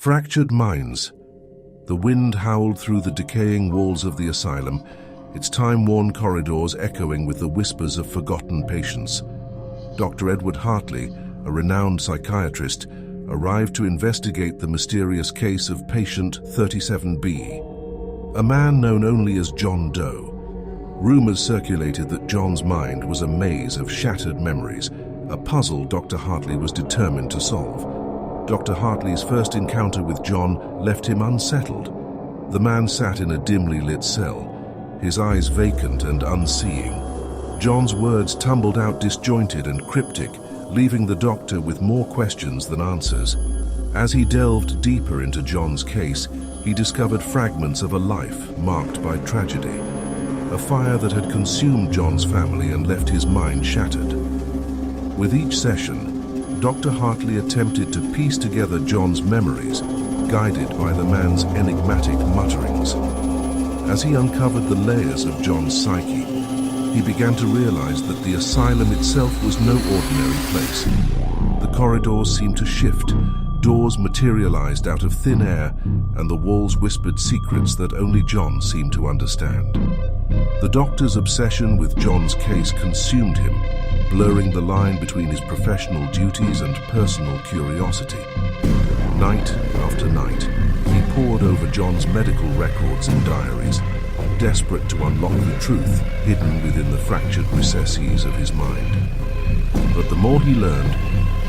Fractured minds. The wind howled through the decaying walls of the asylum, its time-worn corridors echoing with the whispers of forgotten patients. Dr. Edward Hartley, a renowned psychiatrist, arrived to investigate the mysterious case of patient 37B, a man known only as John Doe. Rumors circulated that John's mind was a maze of shattered memories, a puzzle Dr. Hartley was determined to solve. Dr. Hartley's first encounter with John left him unsettled. The man sat in a dimly lit cell, his eyes vacant and unseeing. John's words tumbled out disjointed and cryptic, leaving the doctor with more questions than answers. As he delved deeper into John's case, he discovered fragments of a life marked by tragedy, a fire that had consumed John's family and left his mind shattered. With each session, Dr. Hartley attempted to piece together John's memories, guided by the man's enigmatic mutterings. As he uncovered the layers of John's psyche, he began to realize that the asylum itself was no ordinary place. The corridors seemed to shift, doors materialized out of thin air, and the walls whispered secrets that only John seemed to understand. The doctor's obsession with John's case consumed him, blurring the line between his professional duties and personal curiosity. Night after night, he pored over John's medical records and diaries, desperate to unlock the truth hidden within the fractured recesses of his mind. But the more he learned,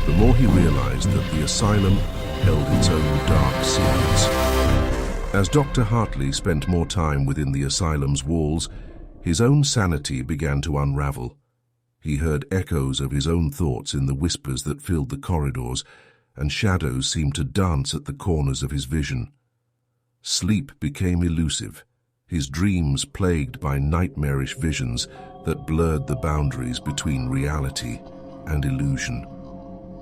the more he realized that the asylum held its own dark secrets. As Dr. Hartley spent more time within the asylum's walls, his own sanity began to unravel. He heard echoes of his own thoughts in the whispers that filled the corridors, and shadows seemed to dance at the corners of his vision. Sleep became elusive, his dreams plagued by nightmarish visions that blurred the boundaries between reality and illusion.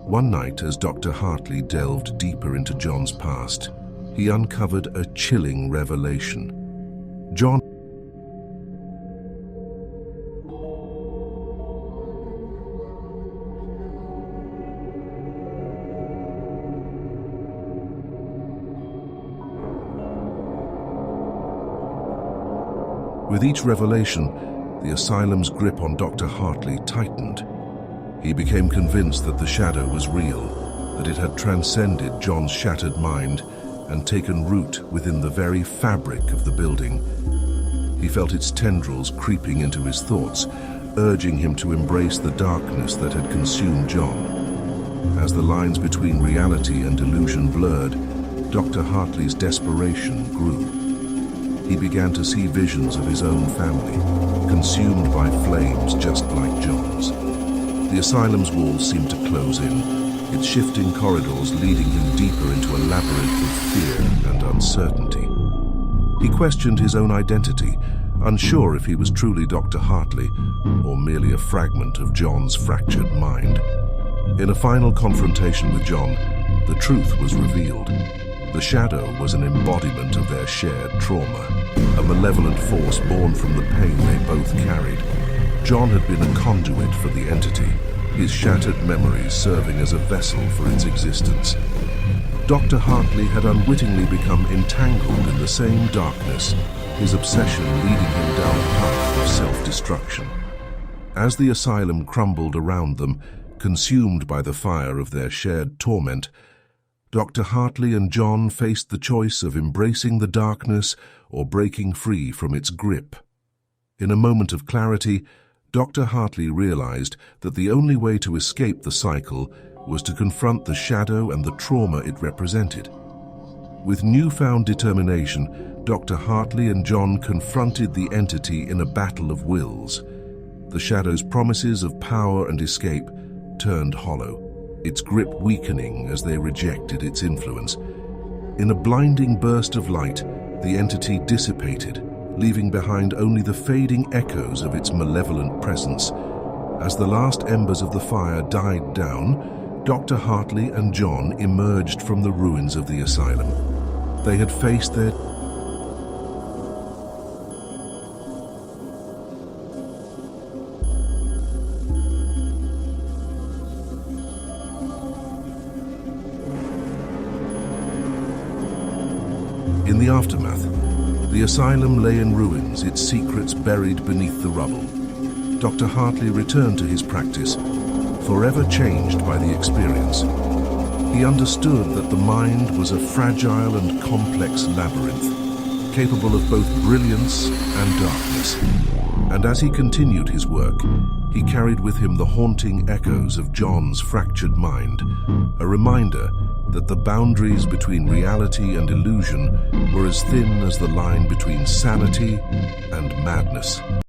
One night, as Dr. Hartley delved deeper into John's past, he uncovered a chilling revelation. John With each revelation, the asylum's grip on Dr. Hartley tightened. He became convinced that the shadow was real, that it had transcended John's shattered mind and taken root within the very fabric of the building. He felt its tendrils creeping into his thoughts, urging him to embrace the darkness that had consumed John. As the lines between reality and illusion blurred, Dr. Hartley's desperation grew. He began to see visions of his own family, consumed by flames just like John's. The asylum's walls seemed to close in, its shifting corridors leading him deeper into a labyrinth of fear and uncertainty. He questioned his own identity, unsure if he was truly Dr. Hartley or merely a fragment of John's fractured mind. In a final confrontation with John, the truth was revealed. The shadow was an embodiment of their shared trauma, a malevolent force born from the pain they both carried. John had been a conduit for the entity, his shattered memories serving as a vessel for its existence. Dr. Hartley had unwittingly become entangled in the same darkness, his obsession leading him down a path of self-destruction. As the asylum crumbled around them, consumed by the fire of their shared torment, Dr. Hartley and John faced the choice of embracing the darkness or breaking free from its grip. In a moment of clarity, Dr. Hartley realized that the only way to escape the cycle was to confront the shadow and the trauma it represented. With newfound determination, Dr. Hartley and John confronted the entity in a battle of wills. The shadow's promises of power and escape turned hollow, its grip weakening as they rejected its influence. In a blinding burst of light, the entity dissipated, leaving behind only the fading echoes of its malevolent presence. As the last embers of the fire died down, Dr. Hartley and John emerged from the ruins of the asylum. They had faced their In the aftermath, the asylum lay in ruins, its secrets buried beneath the rubble. Dr. Hartley returned to his practice, forever changed by the experience. He understood that the mind was a fragile and complex labyrinth, capable of both brilliance and darkness. And as he continued his work, he carried with him the haunting echoes of John's fractured mind, a reminder that the boundaries between reality and illusion were as thin as the line between sanity and madness.